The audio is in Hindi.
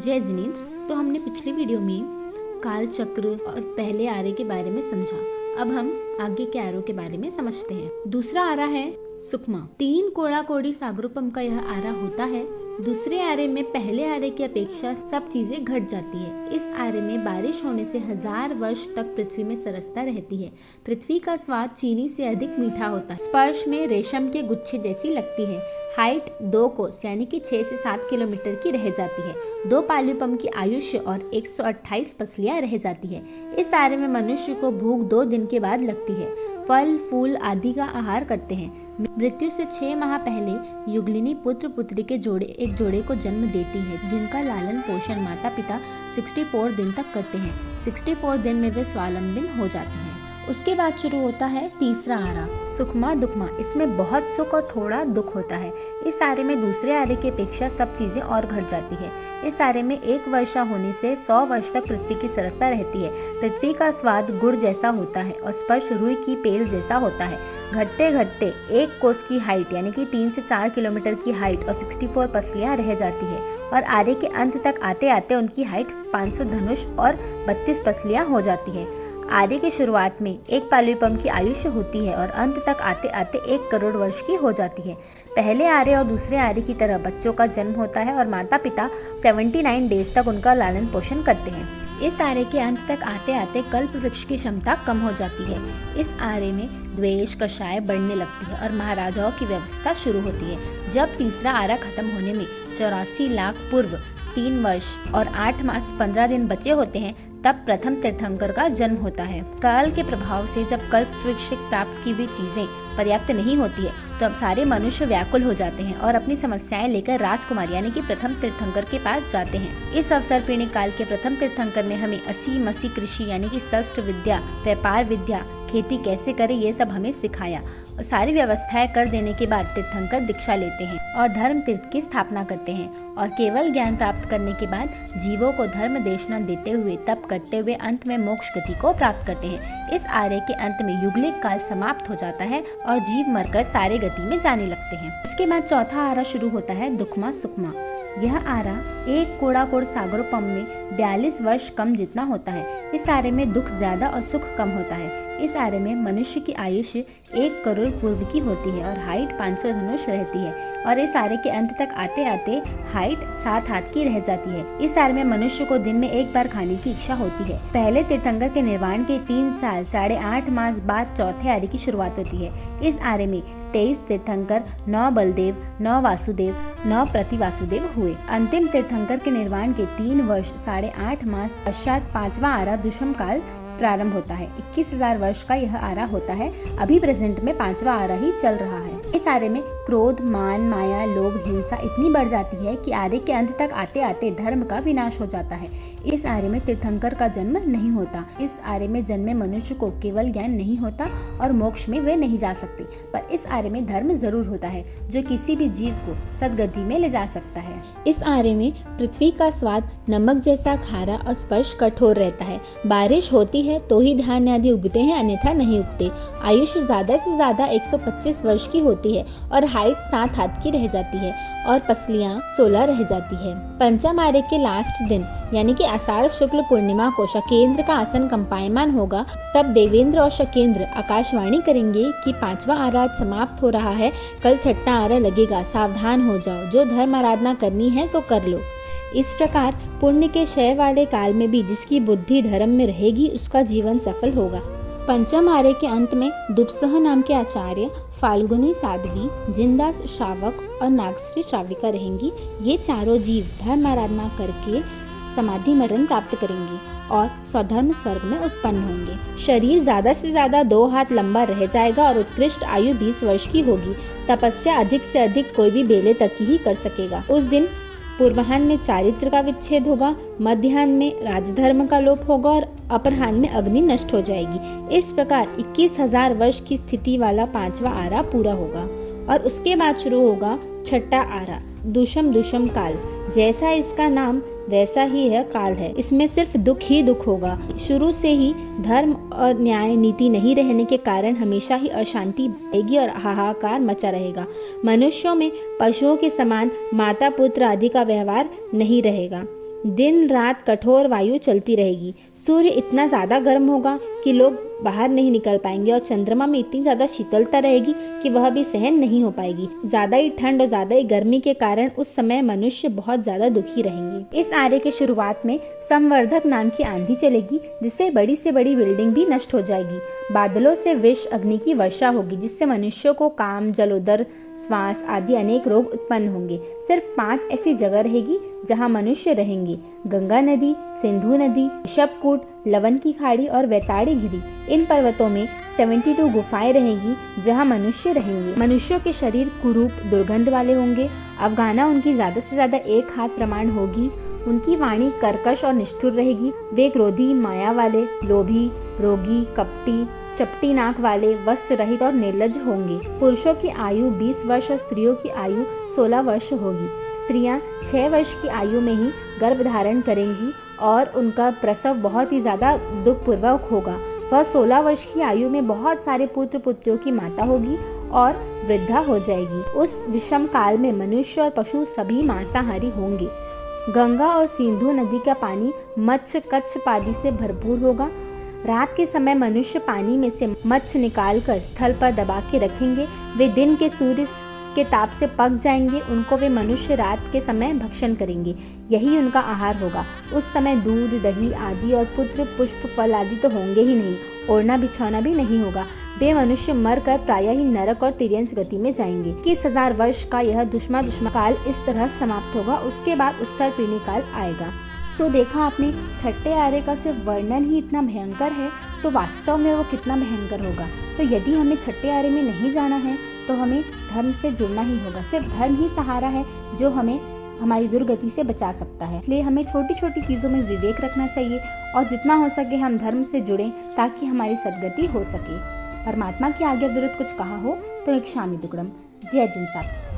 जय जिनेंद्र। तो हमने पिछली वीडियो में काल चक्र और पहले आरे के बारे में समझा। अब हम आगे के आरों के बारे में समझते हैं। दूसरा आरा है सुकमा। 3 कोड़ा कोड़ी सागरोपम का यह आरा होता है। दूसरे आरे में पहले आरे की अपेक्षा सब चीजें घट जाती है। इस आरे में बारिश होने से 1000 वर्ष तक पृथ्वी में सरसता रहती है। पृथ्वी का स्वाद चीनी से अधिक मीठा होता है। स्पर्श में रेशम के गुच्छे जैसी लगती है। हाइट 2 कोस यानी कि 6 से 7 किलोमीटर की रह जाती है। 2 पाल्युपम की आयुष्य और 128 पसलियां रह जाती है। इस आरे में मनुष्य को भूख 2 दिन के बाद लगती है। फल फूल आदि का आहार करते हैं। मृत्यु से 6 माह पहले युगलिनी पुत्र पुत्री के एक जोड़े को जन्म देती है, जिनका लालन पोषण माता पिता 64 दिन तक करते हैं। 64 दिन में वे स्वावलंबी हो जाते हैं। उसके बाद शुरू होता है तीसरा आरा सुखमा दुखमा। इसमें बहुत सुख और थोड़ा दुख होता है। इस आरे में दूसरे आरे की अपेक्षा सब चीजें और घट जाती है। इस आरे में 1 वर्षा होने से 100 वर्ष तक पृथ्वी की सरसता रहती है। पृथ्वी का स्वाद गुड़ जैसा होता है और स्पर्श रुई की पेल जैसा होता है। घटते घटते 1 कोस की हाइट यानी कि 3 से 4 किलोमीटर की हाइट और 64 पसलियां रह जाती है और आरे के अंत तक आते आते उनकी हाइट 500 धनुष और 32 पसलियां हो जाती है। आरे की शुरुआत में 1 पाल्युपम की आयुष्य होती है और अंत तक आते आते 1 करोड़ वर्ष की हो जाती है। पहले आरे और दूसरे आरे की तरह बच्चों का जन्म होता है और माता पिता 79 डेज तक उनका लालन पोषण करते हैं। इस आरे के अंत तक आते आते कल्प वृक्ष की क्षमता कम हो जाती है। इस आरे में द्वेष कषाय बढ़ने लगती है और महाराजाओं की व्यवस्था शुरू होती है। जब तीसरा आरा खत्म होने में 84 लाख पूर्व 3 वर्ष और 8 मास 15 दिन बचे होते हैं, तब प्रथम तीर्थंकर का जन्म होता है। काल के प्रभाव से जब कल्प वृक्ष से प्राप्त की हुई चीजें पर्याप्त नहीं होती है, तो अब सारे मनुष्य व्याकुल हो जाते हैं और अपनी समस्याएं लेकर राजकुमार यानी कि प्रथम तीर्थंकर के पास जाते हैं। इस अवसर पीढ़ी काल के प्रथम तीर्थंकर ने हमें असी मसी कृषि यानी कि शस्त्र विद्या, व्यापार विद्या, खेती कैसे करें ये सब हमें सिखाया। और सारी व्यवस्थाएं कर देने के बाद तीर्थंकर दीक्षा लेते हैं और धर्म तीर्थ की स्थापना करते हैं और केवल ज्ञान प्राप्त करने के बाद जीवों को धर्म देशना देते हुए तप करते हुए अंत में मोक्ष गति को प्राप्त करते हैं। इस आर्य के अंत में युगलिक काल समाप्त हो जाता है और जीव मरकर सारे गति में जाने लगते हैं। उसके बाद चौथा आरा शुरू होता है दुखमा सुखमा। यह आरा 1 कोड़ा कोड़ सागरोपम में 42 वर्ष कम जितना होता है। इस आरे में दुख ज्यादा और सुख कम होता है। इस आरे में मनुष्य की आयुष्य 1 करोड़ पूर्व की होती है और हाइट 500 धनुष रहती है और इस आरे के अंत तक आते आते हाइट 7 हाथ की रह जाती है। इस आरे में मनुष्य को दिन में 1 बार खाने की इच्छा होती है। पहले तीर्थंकर के निर्वाण के 3 साल 8.5 मास बाद चौथे आरे की शुरुआत होती है। इस आरे में 23 तीर्थंकर, 9 बलदेव, 9 वासुदेव, 9 प्रतिवासुदेव हुए। अंतिम तीर्थंकर के निर्वाण के 3 वर्ष 8.5 मास पश्चात 5वां आरा दुष्म काल प्रारंभ होता है। 21,000 वर्ष का यह आरा होता है। अभी प्रेजेंट में 5वां आरा ही चल रहा है। इस आरे में क्रोध, मान, माया, लोभ, हिंसा इतनी बढ़ जाती है कि आरे के अंत तक आते आते धर्म का विनाश हो जाता है। इस आरे में तीर्थंकर का जन्म नहीं होता। इस आरे में जन्मे मनुष्य को केवल ज्ञान नहीं होता और मोक्ष में वे नहीं जा सकते, पर इस आरे में धर्म जरूर होता है जो किसी भी जीव को सदगति में ले जा सकता है। इस आरे में पृथ्वी का स्वाद नमक जैसा खारा और स्पर्श कठोर रहता है। बारिश होती है तो ही धान्य आदि उगते हैं, अन्यथा नहीं उगते। आयुष्य ज्यादा से ज्यादा 125 वर्ष की होती है और हाइट 7 हाथ की रह जाती है और पसलियां 16 रह जाती है। पंचम आरे के लास्ट दिन यानी कि आषाढ़ शुक्ल पूर्णिमा को शकेंद्र का आसन कंपायमान होगा। तब देवेंद्र और शकेंद्र आकाशवाणी करेंगे कि 5वां आरा समाप्त हो रहा है, कल 6ठा आरा लगेगा, सावधान हो जाओ, जो धर्म आराधना करनी है तो कर लो। इस प्रकार पुण्य के क्षय वाले काल में भी जिसकी बुद्धि धर्म में रहेगी उसका जीवन सफल होगा। पंचम आर्य के अंत में दुपसह नाम के आचार्य, फाल्गुनी साध्वी, जिनदास श्रावक और नागश्री श्राविका रहेंगी। ये चारों जीव धर्म आराधना करके समाधि मरण प्राप्त करेंगे और स्वधर्म स्वर्ग में उत्पन्न होंगे। शरीर ज्यादा से ज्यादा 2 हाथ लंबा रह जाएगा और उत्कृष्ट आयु 20 वर्ष की होगी। तपस्या अधिक से अधिक कोई भी बेले तक ही कर सकेगा। उस दिन पूर्वाह्न में चारित्र का विच्छेद होगा, मध्याह्न में राजधर्म का लोप होगा और अपराह्न में अग्नि नष्ट हो जाएगी। इस प्रकार 21,000 वर्ष की स्थिति वाला 5वां आरा पूरा होगा और उसके बाद शुरू होगा 6ठा आरा दुष्म काल। जैसा इसका नाम वैसा ही यह काल है। इसमें सिर्फ दुख ही दुख होगा। शुरू से ही धर्म और न्याय नीति नहीं रहने के कारण हमेशा ही अशांति बढ़ेगी और हाहाकार मचा रहेगा। मनुष्यों में पशुओं के समान माता पुत्र आदि का व्यवहार नहीं रहेगा। दिन रात कठोर वायु चलती रहेगी। सूर्य इतना ज़्यादा गर्म होगा कि लोग बाहर नहीं निकल पाएंगे और चंद्रमा में इतनी ज़्यादा शीतलता रहेगी कि वह भी सहन नहीं हो पाएगी। ज़्यादा ही ठंड और ज़्यादा ही गर्मी के कारण उस समय मनुष्य बहुत ज़्यादा दुखी रहेंगे। इस आर्य के शुरुआत में संवर्धक नाम की आंधी चलेगी, जिससे बड़ी से बड़ी बिल्डिंग भी नष्ट हो जाएगी। बादलों से विष अग्नि की वर्षा होगी, जिससे मनुष्यों को काम, जलोदर, श्वास आदि अनेक रोग उत्पन्न होंगे। सिर्फ 5 ऐसी जगह रहेगी जहाँ मनुष्य रहेंगे: गंगा नदी, सिंधु नदी, ऋषभकूट, लवन की खाड़ी और वैताड़ी गिरी। इन पर्वतों में 72 गुफाएं रहेंगी जहाँ मनुष्य रहेंगे। मनुष्यों के शरीर कुरूप, दुर्गंध वाले होंगे। अवगाना उनकी ज्यादा से ज्यादा 1 हाथ प्रमाण होगी। उनकी वाणी कर्कश और निष्ठुर रहेगी। वे क्रोधी, माया वाले, लोभी, रोगी, कपटी, चपटी नाक वाले, वस्त्र रहित और निर्लज्ज होंगे। पुरुषों की आयु 20 वर्ष और स्त्रियों की आयु 16 वर्ष होगी। स्त्रियां 6 वर्ष की आयु में ही गर्भ धारण करेंगी और उनका प्रसव बहुत ही ज्यादा दुखपूर्वक होगा। वह 16 वर्ष की आयु में बहुत सारे पुत्र पुत्रियों की माता होगी और वृद्धा हो जाएगी। उस विषम काल में मनुष्य और पशु सभी मांसाहारी होंगे। गंगा और सिंधु नदी का पानी मत्स्य, कच्छ पादी से भरपूर होगा। रात के समय मनुष्य पानी में से मत्स्य निकालकर स्थल पर दबा के रखेंगे। वे दिन के सूर्य के ताप से पक जाएंगे। उनको वे मनुष्य रात के समय भक्षण करेंगे। यही उनका आहार होगा। उस समय दूध, दही आदि और पुत्र, पुष्प, फल आदि तो होंगे ही नहीं। ओढ़ना बिछौना भी नहीं होगा। वे मनुष्य मरकर प्रायः ही नरक और तिर्यंच गति में जाएंगे। 21,000 वर्ष का यह दुष्मा काल इस तरह समाप्त होगा। उसके बाद उत्सर पीढ़ी काल आएगा। तो देखा आपने, छठे आर्य का सिर्फ वर्णन ही इतना भयंकर है, तो वास्तव में वो कितना भयंकर होगा। तो यदि हमें छठे आर्य में नहीं जाना है तो हमें धर्म से जुड़ना ही होगा। सिर्फ धर्म ही सहारा है जो हमें हमारी दुर्गति से बचा सकता है। इसलिए हमें छोटी छोटी चीज़ों में विवेक रखना चाहिए और जितना हो सके हम धर्म से जुड़ें ताकि हमारी सद्गति हो सके। परमात्मा की आज्ञा विरुद्ध कुछ कहा हो तो एक क्षामि दुक्कडम। जय जिनसात।